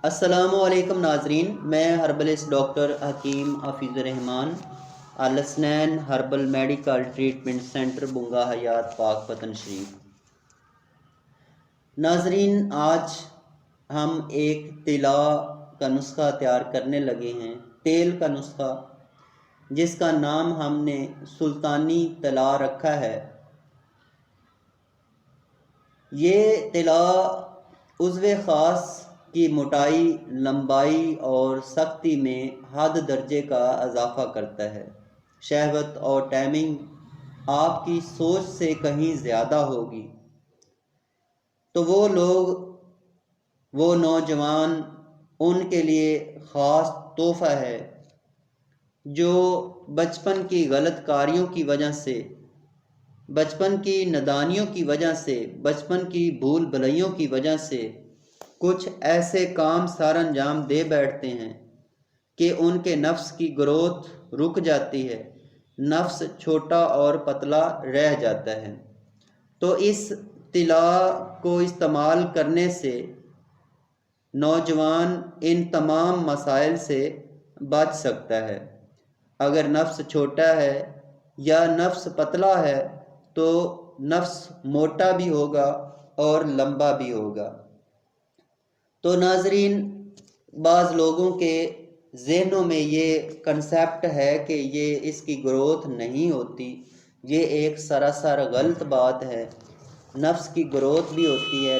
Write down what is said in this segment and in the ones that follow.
السلام علیکم ناظرین، میں ہربلسٹ ڈاکٹر حکیم حفیظ الرحمان، الاسنین herbal medical treatment centre Banga حیات پاک پتن شریف۔ ناظرین، آج ہم ایک طلا کا نسخہ تیار کرنے لگے ہیں، تیل کا نسخہ، جس کا نام ہم نے سلطانی طلا رکھا ہے۔ یہ طلا عضو خاص کی موٹائی، لمبائی اور سختی میں حد درجے کا اضافہ کرتا ہے۔ شہوت اور ٹائمنگ آپ کی سوچ سے کہیں زیادہ ہوگی تو وہ لوگ، وہ نوجوان، ان کے لیے خاص تحفہ ہے جو بچپن کی غلط کاریوں کی وجہ سے، بچپن کی نادانیوں کی وجہ سے، بچپن کی بھول بھلائیوں کی وجہ سے کچھ ایسے کام سر انجام دے بیٹھتے ہیں کہ ان کے نفس کی گروتھ رک جاتی ہے، نفس چھوٹا اور پتلا رہ جاتا ہے۔ تو اس طلا کو استعمال کرنے سے نوجوان ان تمام مسائل سے بچ سکتا ہے۔ اگر نفس چھوٹا ہے یا نفس پتلا ہے تو نفس موٹا بھی ہوگا اور لمبا بھی ہوگا۔ تو ناظرین، بعض لوگوں کے ذہنوں میں یہ کنسیپٹ ہے کہ اس کی گروتھ نہیں ہوتی۔ یہ ایک سراسر غلط بات ہے۔ نفس کی گروتھ بھی ہوتی ہے،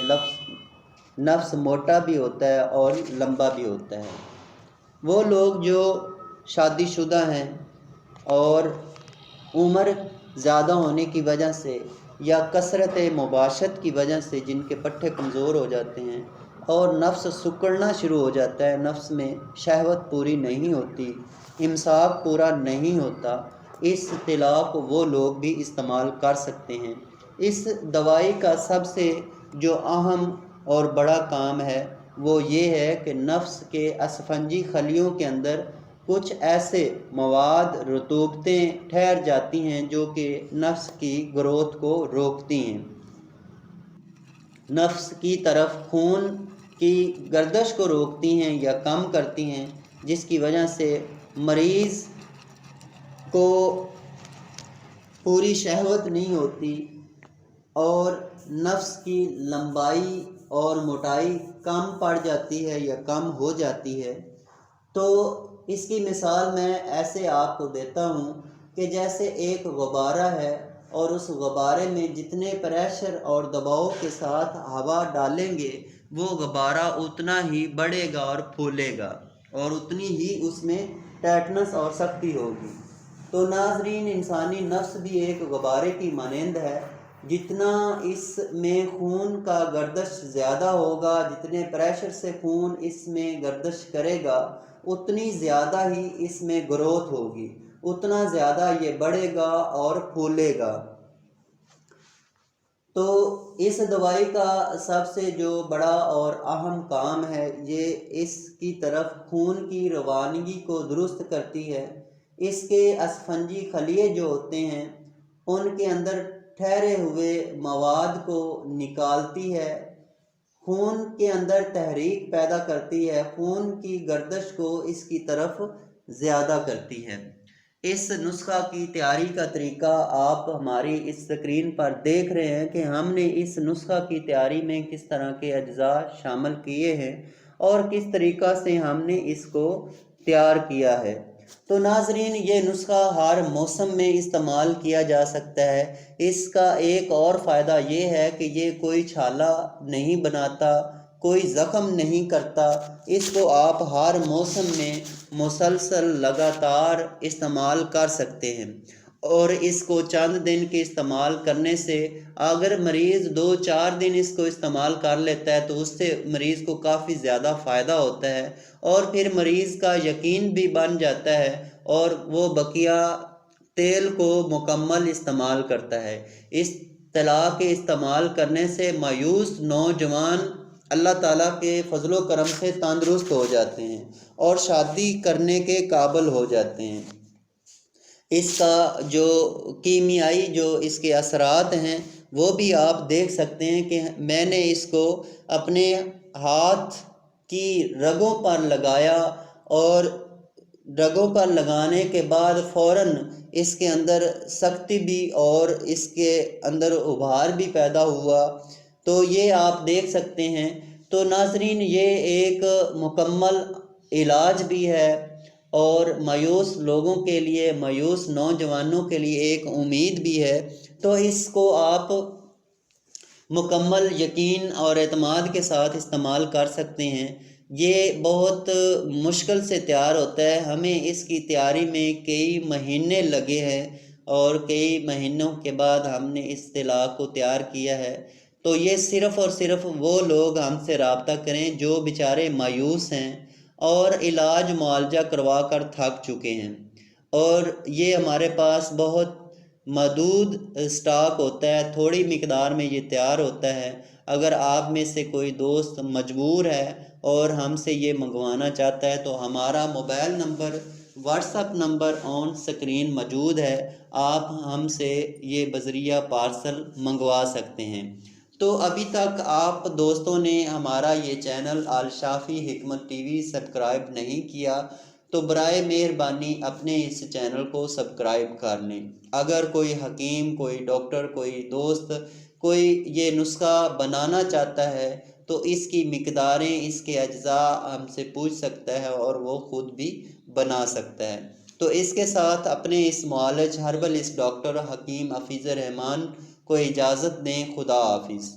نفس موٹا بھی ہوتا ہے اور لمبا بھی ہوتا ہے۔ وہ لوگ جو شادی شدہ ہیں اور عمر زیادہ ہونے کی وجہ سے یا کثرت مباشرت کی وجہ سے جن کے پٹھے کمزور ہو جاتے ہیں اور نفس سکڑنا شروع ہو جاتا ہے، نفس میں شہوت پوری نہیں ہوتی، امساک پورا نہیں ہوتا، اس طلا کو وہ لوگ بھی استعمال کر سکتے ہیں۔ اس دوائی کا سب سے جو اہم اور بڑا کام ہے وہ یہ ہے کہ نفس کے اسفنجی خلیوں کے اندر کچھ ایسے مواد، رطوبتیں ٹھہر جاتی ہیں جو کہ نفس کی گروتھ کو روکتی ہیں، نفس کی طرف خون کی گردش کو روکتی ہیں یا کم کرتی ہیں، جس کی وجہ سے مریض کو پوری شہوت نہیں ہوتی اور نفس کی لمبائی اور موٹائی کم پڑ جاتی ہے یا کم ہو جاتی ہے۔ تو اس کی مثال میں ایسے آپ کو دیتا ہوں کہ جیسے ایک غبارہ ہے اور اس غبارے میں جتنے پریشر اور دباؤ کے ساتھ ہوا ڈالیں گے وہ غبارہ اتنا ہی بڑھے گا اور پھولے گا اور اتنی ہی اس میں ٹائٹنس اور سختی ہوگی۔ تو ناظرین، انسانی نفس بھی ایک غبارے کی مانند ہے۔ جتنا اس میں خون کا گردش زیادہ ہوگا، جتنے پریشر سے خون اس میں گردش کرے گا اتنی زیادہ ہی اس میں گروتھ ہوگی، اتنا زیادہ یہ بڑھے گا اور پھولے گا۔ تو اس دوائی کا سب سے جو بڑا اور اہم کام ہے یہ اس کی طرف خون کی روانگی کو درست کرتی ہے۔ اس کے اسفنجی خلیے جو ہوتے ہیں ان کے اندر ٹھہرے ہوئے مواد کو نکالتی ہے، خون کے اندر تحریک پیدا کرتی ہے، خون کی گردش کو اس کی طرف زیادہ کرتی ہے۔ اس نسخہ کی تیاری کا طریقہ آپ ہماری اس اسکرین پر دیکھ رہے ہیں کہ ہم نے اس نسخہ کی تیاری میں کس طرح کے اجزاء شامل کیے ہیں اور کس طریقہ سے ہم نے اس کو تیار کیا ہے۔ تو ناظرین، یہ نسخہ ہر موسم میں استعمال کیا جا سکتا ہے۔ اس کا ایک اور فائدہ یہ ہے کہ یہ کوئی چھالا نہیں بناتا، کوئی زخم نہیں کرتا۔ اس کو آپ ہر موسم میں مسلسل لگاتار استعمال کر سکتے ہیں اور اس کو چند دن کے استعمال کرنے سے اگر مریض 2-4 دن اس کو استعمال کر لیتا ہے تو اس سے مریض کو کافی زیادہ فائدہ ہوتا ہے اور پھر مریض کا یقین بھی بن جاتا ہے اور وہ بقیہ تیل کو مکمل استعمال کرتا ہے۔ اس طلا کے استعمال کرنے سے مایوس نوجوان اللہ تعالیٰ کے فضل و کرم سے تندرست ہو جاتے ہیں اور شادی کرنے کے قابل ہو جاتے ہیں۔ اس کا جو کیمیائی جو اس کے اثرات ہیں وہ بھی آپ دیکھ سکتے ہیں کہ میں نے اس کو اپنے ہاتھ کی رگوں پر لگایا، اور رگوں پر لگانے کے بعد فوراً اس کے اندر سختی بھی اور اس کے اندر ابھار بھی پیدا ہوا، تو یہ آپ دیکھ سکتے ہیں۔ تو ناظرین، یہ ایک مکمل علاج بھی ہے، اور مایوس لوگوں کے لیے، مایوس نوجوانوں کے لیے ایک امید بھی ہے۔ تو اس کو آپ مکمل یقین اور اعتماد کے ساتھ استعمال کر سکتے ہیں۔ یہ بہت مشکل سے تیار ہوتا ہے، ہمیں اس کی تیاری میں کئی مہینے لگے ہیں، اور کئی مہینوں کے بعد ہم نے اس طلاء کو تیار کیا ہے۔ تو یہ صرف اور صرف وہ لوگ ہم سے رابطہ کریں جو بیچارے مایوس ہیں اور علاج معالجہ کروا کر تھک چکے ہیں، اور یہ ہمارے پاس بہت محدود سٹاک ہوتا ہے، تھوڑی مقدار میں یہ تیار ہوتا ہے۔ اگر آپ میں سے کوئی دوست مجبور ہے اور ہم سے یہ منگوانا چاہتا ہے تو ہمارا mobile number, what's up number on screen موجود ہے، آپ ہم سے یہ بذریعہ پارسل منگوا سکتے ہیں۔ تو ابھی تک آپ دوستوں نے ہمارا یہ چینل الشافی حکمت ٹی وی سبسکرائب نہیں کیا تو برائے مہربانی اپنے اس چینل کو سبسکرائب کر لیں۔ اگر کوئی حکیم، کوئی ڈاکٹر، کوئی دوست کوئی یہ نسخہ بنانا چاہتا ہے تو اس کی مقداریں، اس کے اجزاء ہم سے پوچھ سکتا ہے اور وہ خود بھی بنا سکتا ہے۔ تو اس کے ساتھ اپنے اس معالج ہربلسٹ ڈاکٹر حکیم حفیظ الرحمان کو اجازت دیں۔ خدا حافظ۔